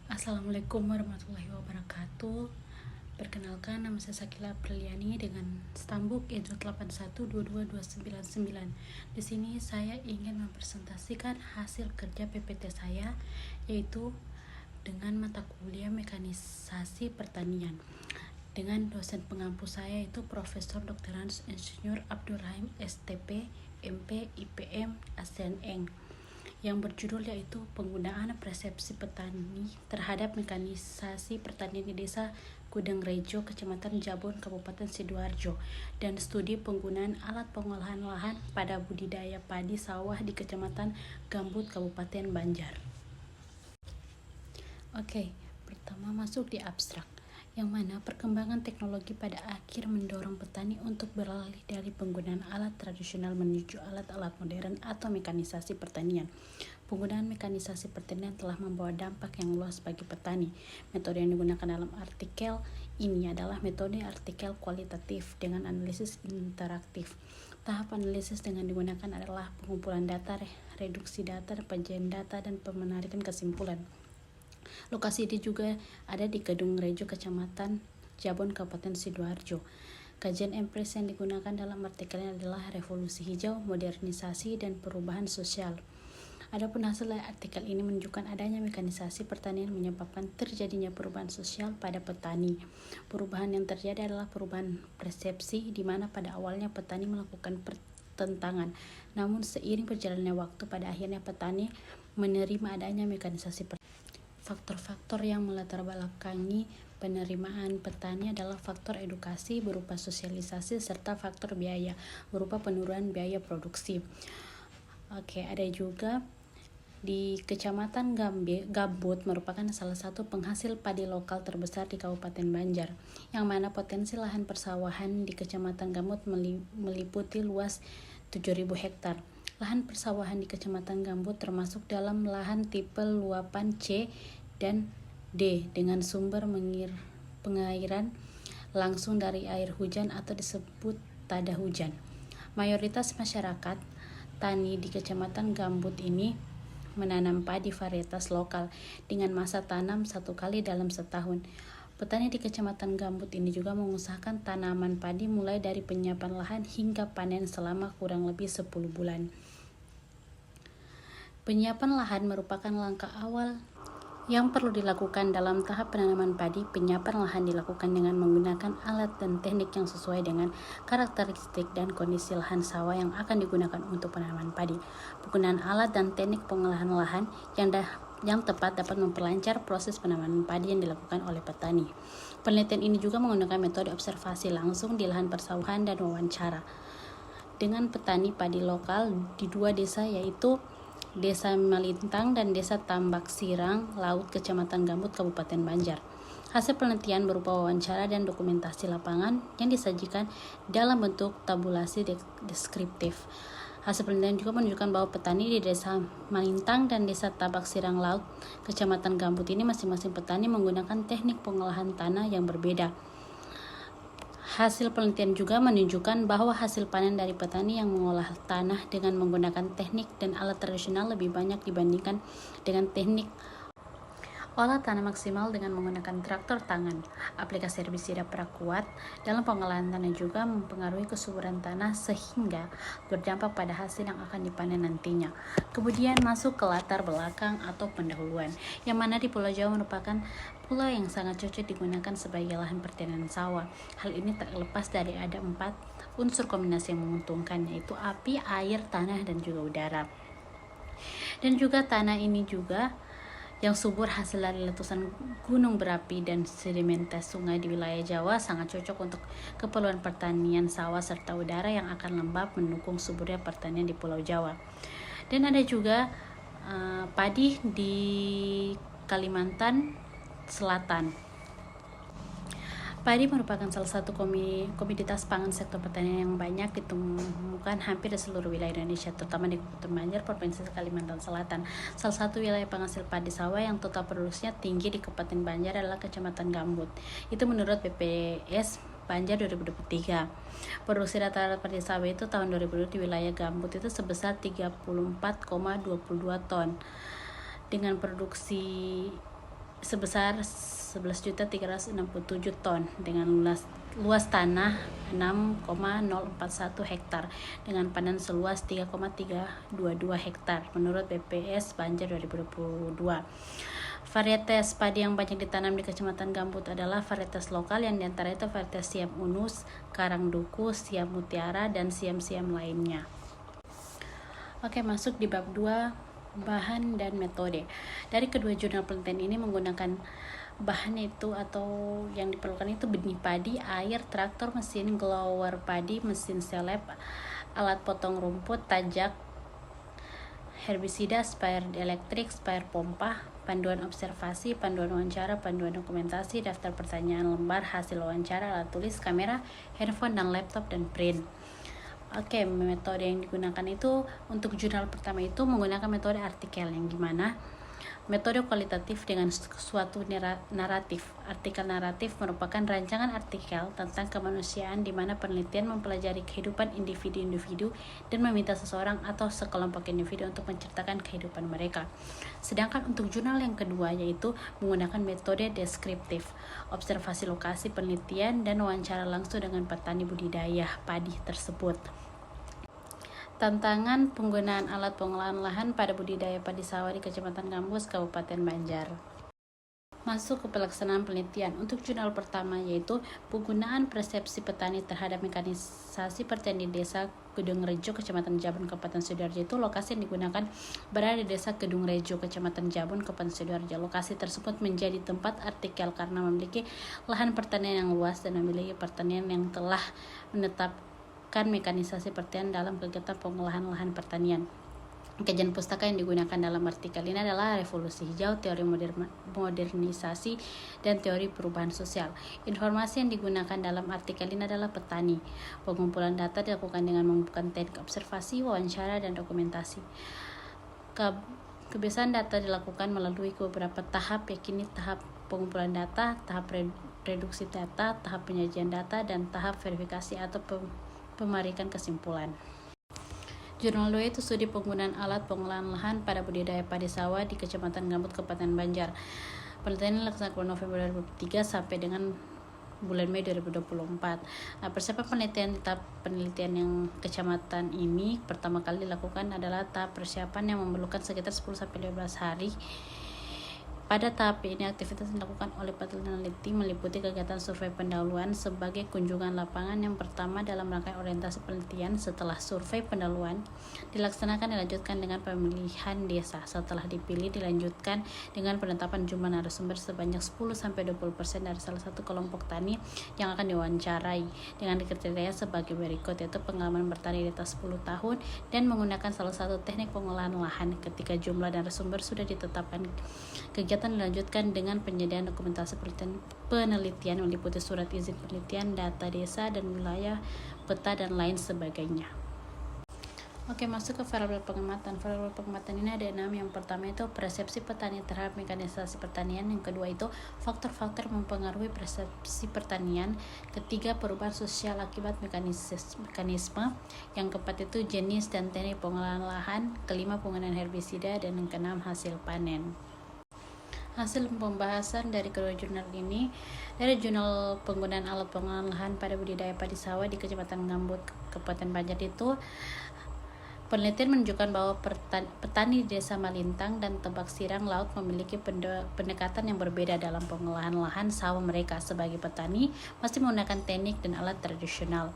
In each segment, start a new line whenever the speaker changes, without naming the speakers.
Assalamualaikum warahmatullahi wabarakatuh. Perkenalkan, nama saya Sakila Apriliani dengan stambuk E8122299. Di sini saya ingin mempresentasikan hasil kerja PPT saya, yaitu dengan mata kuliah Mekanisasi Pertanian dengan dosen pengampu saya yaitu Profesor Dr. Insinyur Abdurrahim STP MP IPM ASEAN Eng, yang berjudul yaitu penggunaan persepsi petani terhadap mekanisasi pertanian di Desa Gudangrejo, Kecamatan Jabon, Kabupaten Sidoarjo, dan studi penggunaan alat pengolahan lahan pada budidaya padi sawah di Kecamatan Gambut, Kabupaten Banjar. Oke, pertama masuk di abstrak, yang mana perkembangan teknologi pada akhir mendorong petani untuk beralih dari penggunaan alat tradisional menuju alat-alat modern atau mekanisasi pertanian. Penggunaan mekanisasi pertanian telah membawa dampak yang luas bagi petani. Metode yang digunakan dalam artikel ini adalah metode artikel kualitatif dengan analisis interaktif. Tahap analisis dengan digunakan adalah pengumpulan data, reduksi data, penyajian data, dan pemenarikan kesimpulan. Lokasi ini juga ada di Gudangrejo, Kecamatan Jabon, Kabupaten Sidoarjo. Kajian empiris yang digunakan dalam artikelnya adalah revolusi hijau, modernisasi, dan perubahan sosial. Adapun hasil artikel ini menunjukkan adanya mekanisasi pertanian menyebabkan terjadinya perubahan sosial pada petani. Perubahan yang terjadi adalah perubahan persepsi, di mana pada awalnya petani melakukan pertentangan, namun seiring berjalannya waktu pada akhirnya petani menerima adanya mekanisasi pertanian. Faktor-faktor yang melatar belakangi penerimaan petani adalah faktor edukasi berupa sosialisasi serta faktor biaya berupa penurunan biaya produksi. Oke, ada juga di Kecamatan Gambut merupakan salah satu penghasil padi lokal terbesar di Kabupaten Banjar, yang mana potensi lahan persawahan di Kecamatan Gambut meliputi luas 7.000 hektar. Lahan persawahan di Kecamatan Gambut termasuk dalam lahan tipe luapan C dan D dengan sumber pengairan langsung dari air hujan atau disebut tada hujan. Mayoritas masyarakat tani di Kecamatan Gambut ini menanam padi varietas lokal dengan masa tanam 1 kali dalam setahun. Petani di Kecamatan Gambut ini juga mengusahakan tanaman padi mulai dari penyiapan lahan hingga panen selama kurang lebih 10 bulan. Penyiapan lahan merupakan langkah awal yang perlu dilakukan dalam tahap penanaman padi. Penyiapan lahan dilakukan dengan menggunakan alat dan teknik yang sesuai dengan karakteristik dan kondisi lahan sawah yang akan digunakan untuk penanaman padi. Penggunaan alat dan teknik pengolahan lahan yang tepat dapat memperlancar proses penanaman padi yang dilakukan oleh petani. Penelitian ini juga menggunakan metode observasi langsung di lahan persawahan dan wawancara dengan petani padi lokal di 2 desa, yaitu Desa Malintang dan Desa Tambak Sirang Laut, Kecamatan Gambut, Kabupaten Banjar. Hasil penelitian berupa wawancara dan dokumentasi lapangan yang disajikan dalam bentuk tabulasi deskriptif. Hasil penelitian juga menunjukkan bahwa petani di Desa Malintang dan Desa Tambak Sirang Laut, Kecamatan Gambut ini masing-masing petani menggunakan teknik pengolahan tanah yang berbeda. Hasil penelitian juga menunjukkan bahwa hasil panen dari petani yang mengolah tanah dengan menggunakan teknik dan alat tradisional lebih banyak dibandingkan dengan teknik olah tanah maksimal dengan menggunakan traktor tangan. Aplikasi herbisida paraquat dalam pengolahan tanah juga mempengaruhi kesuburan tanah sehingga berdampak pada hasil yang akan dipanen nantinya. Kemudian masuk ke latar belakang atau pendahuluan, yang mana di Pulau Jawa merupakan pulau yang sangat cocok digunakan sebagai lahan pertanian sawah. Hal ini tak lepas dari ada 4 unsur kombinasi yang menguntungkan, yaitu api, air, tanah, dan juga udara. Dan juga tanah ini juga yang subur hasil dari letusan gunung berapi dan sedimentasi sungai di wilayah Jawa sangat cocok untuk keperluan pertanian sawah, serta udara yang akan lembab mendukung suburnya pertanian di Pulau Jawa. Dan ada juga padi di Kalimantan Selatan. Padi merupakan salah satu komoditas pangan sektor pertanian yang banyak ditemukan hampir di seluruh wilayah Indonesia, terutama di Kabupaten Banjar, Provinsi Kalimantan Selatan. Salah satu wilayah penghasil padi sawah yang total produksinya tinggi di Kabupaten Banjar adalah Kecamatan Gambut. Itu menurut BPS Banjar 2023. Produksi rata-rata padi sawah itu tahun 2020 di wilayah Gambut itu sebesar 34,22 ton. Dengan produksi sebesar 11.367 ton dengan luas tanah 6,041 hektar dengan panen seluas 3,322 hektar menurut BPS Banjar 2022. Varietas padi yang banyak ditanam di Kecamatan Gambut adalah varietas lokal yang diantara itu varietas Siam Unus, Karang Duku, Siam Mutiara, dan siam-siam lainnya. Oke, masuk di bab 2, bahan dan metode. Dari kedua jurnal penelitian ini menggunakan bahan itu atau yang diperlukan itu benih padi, air, traktor, mesin blower padi, mesin seleb, alat potong rumput, tajak, herbisida, spare elektrik, spare pompa, panduan observasi, panduan wawancara, panduan dokumentasi, daftar pertanyaan lembar, hasil wawancara, alat tulis, kamera, handphone, dan laptop, dan print. Oke, metode yang digunakan itu untuk jurnal pertama itu menggunakan metode artikel yang gimana? Metode kualitatif dengan suatu naratif. Artikel naratif merupakan rancangan artikel tentang kemanusiaan di mana penelitian mempelajari kehidupan individu-individu dan meminta seseorang atau sekelompok individu untuk menceritakan kehidupan mereka. Sedangkan untuk jurnal yang kedua yaitu menggunakan metode deskriptif, observasi lokasi penelitian dan wawancara langsung dengan petani budidaya padi tersebut. Tantangan penggunaan alat pengolahan lahan pada budidaya padi sawah di Kecamatan Gambus, Kabupaten Banjar. Masuk ke pelaksanaan penelitian. Untuk jurnal pertama yaitu penggunaan persepsi petani terhadap mekanisasi pertanian di Desa Kedung Rejo, Kecamatan Jabun, Kabupaten Sidoarjo. Itu lokasi yang digunakan berada di Desa Kedung Rejo, Kecamatan Jabun, Kabupaten Sidoarjo. Lokasi tersebut menjadi tempat artikel karena memiliki lahan pertanian yang luas dan memiliki pertanian yang telah menetapkan mekanisasi pertanian dalam kegiatan pengolahan lahan pertanian. Kajian pustaka yang digunakan dalam artikel ini adalah revolusi hijau, teori modernisasi, dan teori perubahan sosial. Informasi yang digunakan dalam artikel ini adalah petani. Pengumpulan data dilakukan dengan menggunakan teknik observasi, wawancara, dan dokumentasi. Kebiasaan data dilakukan melalui beberapa tahap, yakni tahap pengumpulan data, tahap reduksi data, tahap penyajian data, dan tahap verifikasi atau pemarikan kesimpulan. Jurnal 2 itu studi penggunaan alat pengolahan lahan pada budidaya padi sawah di Kecamatan Gambut, Kabupaten Banjar. Penelitian dilaksanakan November 2003 sampai dengan bulan Mei 2024. Persiapan penelitian di tahap penelitian yang kecamatan ini pertama kali dilakukan adalah tahap persiapan yang memerlukan sekitar 10-15 hari. Pada tahap ini, aktivitas yang dilakukan oleh peneliti meliputi kegiatan survei pendahuluan sebagai kunjungan lapangan yang pertama dalam rangkaian orientasi penelitian. Setelah survei pendahuluan dilanjutkan dengan pemilihan desa. Setelah dipilih, dilanjutkan dengan penetapan jumlah narasumber sebanyak 10-20% dari salah satu kelompok tani yang akan diwawancarai dengan kriteria sebagai berikut, yaitu pengalaman bertani di atas 10 tahun dan menggunakan salah satu teknik pengolahan lahan. Ketika jumlah narasumber sudah ditetapkan, kegiatan dilanjutkan dengan penyediaan dokumentasi penelitian meliputi surat izin penelitian, data desa dan wilayah, peta, dan lain sebagainya. Oke, masuk ke variabel pengamatan. Variabel pengamatan ini ada 6. Yang pertama itu persepsi petani terhadap mekanisasi pertanian. Yang kedua itu faktor-faktor mempengaruhi persepsi pertanian. Ketiga, perubahan sosial akibat mekanisme. Yang keempat itu jenis dan teknik pengolahan lahan. Kelima, penggunaan herbisida. Dan yang keenam, hasil panen. Hasil pembahasan dari kedua jurnal ini, dari jurnal penggunaan alat pengolahan lahan pada budidaya padi sawah di Kecamatan Gambut, Kabupaten Banjar itu, penelitian menunjukkan bahwa petani di Desa Malintang dan Tebak Sirang Laut memiliki pendekatan yang berbeda dalam pengolahan lahan sawah mereka. Sebagai petani, masih menggunakan teknik dan alat tradisional.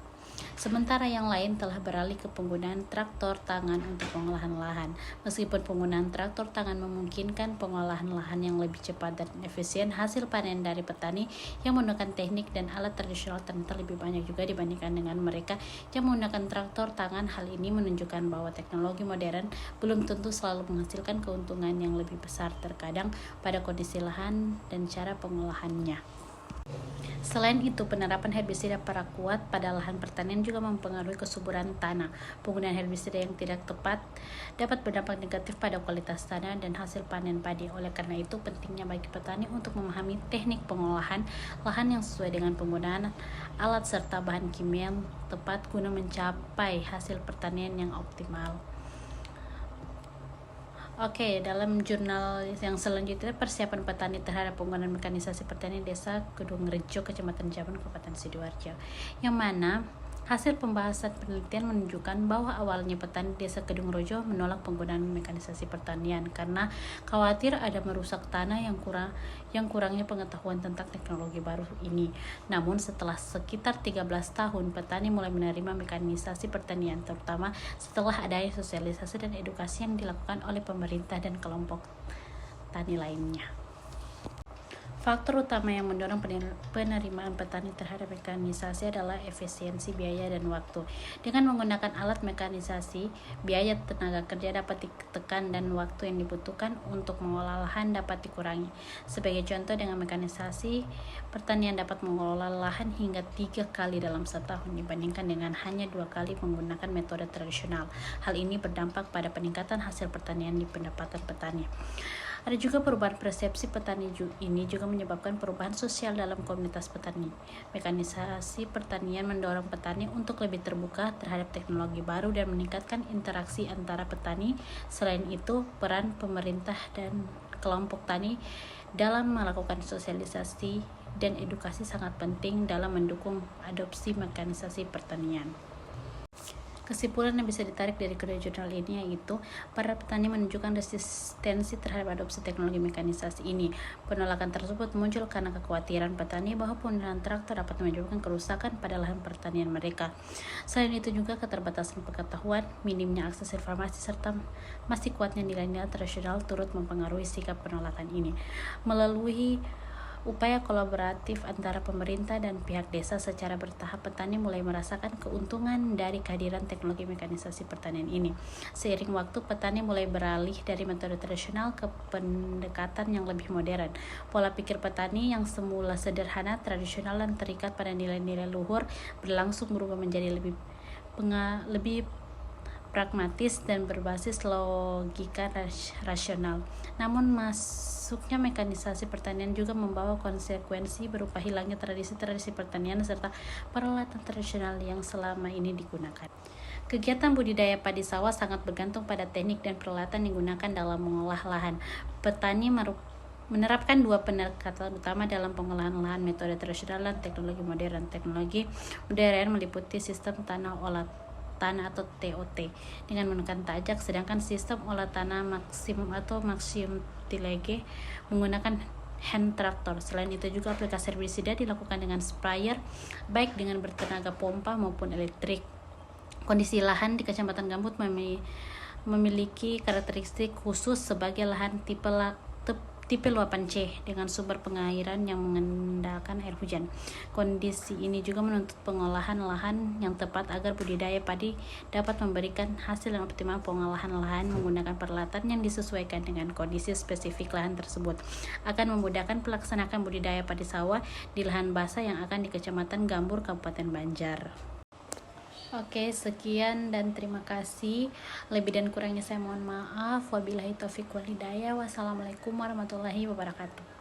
Sementara yang lain telah beralih ke penggunaan traktor tangan untuk pengolahan lahan. Meskipun penggunaan traktor tangan memungkinkan pengolahan lahan yang lebih cepat dan efisien, hasil panen dari petani yang menggunakan teknik dan alat tradisional ternyata lebih banyak juga dibandingkan dengan mereka yang menggunakan traktor tangan. Hal ini menunjukkan bahwa teknologi modern belum tentu selalu menghasilkan keuntungan yang lebih besar, terkadang pada kondisi lahan dan cara pengolahannya. Selain itu, penerapan herbisida paraquat pada lahan pertanian juga mempengaruhi kesuburan tanah. Penggunaan herbisida yang tidak tepat dapat berdampak negatif pada kualitas tanah dan hasil panen padi. Oleh karena itu, pentingnya bagi petani untuk memahami teknik pengolahan lahan yang sesuai dengan penggunaan alat serta bahan kimia yang tepat guna mencapai hasil pertanian yang optimal. Oke, dalam jurnal yang selanjutnya, persiapan petani terhadap penggunaan mekanisasi pertanian desa Kedung Rejo, Kecamatan Jamban, Kabupaten Sidoarjo, yang mana hasil pembahasan penelitian menunjukkan bahwa awalnya petani desa Kedung Rejo menolak penggunaan mekanisasi pertanian karena khawatir ada merusak tanah yang kurangnya pengetahuan tentang teknologi baru ini. Namun setelah sekitar 13 tahun, petani mulai menerima mekanisasi pertanian, terutama setelah adanya sosialisasi dan edukasi yang dilakukan oleh pemerintah dan kelompok tani lainnya. Faktor utama yang mendorong penerimaan petani terhadap mekanisasi adalah efisiensi biaya dan waktu. Dengan menggunakan alat mekanisasi, biaya tenaga kerja dapat ditekan dan waktu yang dibutuhkan untuk mengolah lahan dapat dikurangi. Sebagai contoh, dengan mekanisasi, pertanian dapat mengelola lahan hingga 3 kali dalam setahun dibandingkan dengan hanya 2 kali menggunakan metode tradisional. Hal ini berdampak pada peningkatan hasil pertanian di pendapatan petani. Ada juga perubahan persepsi petani ini juga menyebabkan perubahan sosial dalam komunitas petani. Mekanisasi pertanian mendorong petani untuk lebih terbuka terhadap teknologi baru dan meningkatkan interaksi antara petani. Selain itu, peran pemerintah dan kelompok tani dalam melakukan sosialisasi dan edukasi sangat penting dalam mendukung adopsi mekanisasi pertanian. Kesimpulan yang bisa ditarik dari kedua jurnal ini yaitu para petani menunjukkan resistensi terhadap adopsi teknologi mekanisasi ini. Penolakan tersebut muncul karena kekhawatiran petani bahwa penggunaan traktor dapat menyebabkan kerusakan pada lahan pertanian mereka. Selain itu juga keterbatasan pengetahuan, minimnya akses informasi, serta masih kuatnya nilai-nilai tradisional turut mempengaruhi sikap penolakan ini. Melalui upaya kolaboratif antara pemerintah dan pihak desa secara bertahap, petani mulai merasakan keuntungan dari kehadiran teknologi mekanisasi pertanian ini. Seiring waktu, petani mulai beralih dari metode tradisional ke pendekatan yang lebih modern. Pola pikir petani yang semula sederhana, tradisional, dan terikat pada nilai-nilai luhur berlangsung berubah menjadi lebih pragmatis dan berbasis logika rasional. Namun masuknya mekanisasi pertanian juga membawa konsekuensi berupa hilangnya tradisi-tradisi pertanian serta peralatan tradisional yang selama ini digunakan. Kegiatan budidaya padi sawah sangat bergantung pada teknik dan peralatan yang digunakan dalam mengolah lahan. Petani menerapkan 2 pendekatan utama dalam pengolahan lahan, metode tradisional dan teknologi modern. Teknologi modern meliputi sistem tanah olah tanah atau TOT dengan menekan tajak, sedangkan sistem olah tanah maximum tillage menggunakan hand tractor. Selain itu juga aplikasi herbisida dilakukan dengan sprayer, baik dengan bertenaga pompa maupun elektrik. Kondisi lahan di Kecamatan Gambut memiliki karakteristik khusus sebagai lahan tipe luapan C dengan sumber pengairan yang mengandalkan air hujan. Kondisi ini juga menuntut pengolahan lahan yang tepat agar budidaya padi dapat memberikan hasil yang optimal. Pengolahan lahan menggunakan peralatan yang disesuaikan dengan kondisi spesifik lahan tersebut akan memudahkan pelaksanaan budidaya padi sawah di lahan basah yang akan di Kecamatan Gambur, Kabupaten Banjar. Oke, sekian dan terima kasih. Lebih dan kurangnya saya mohon maaf. Wabillahi taufiq wal hidayah. Wassalamualaikum warahmatullahi wabarakatuh.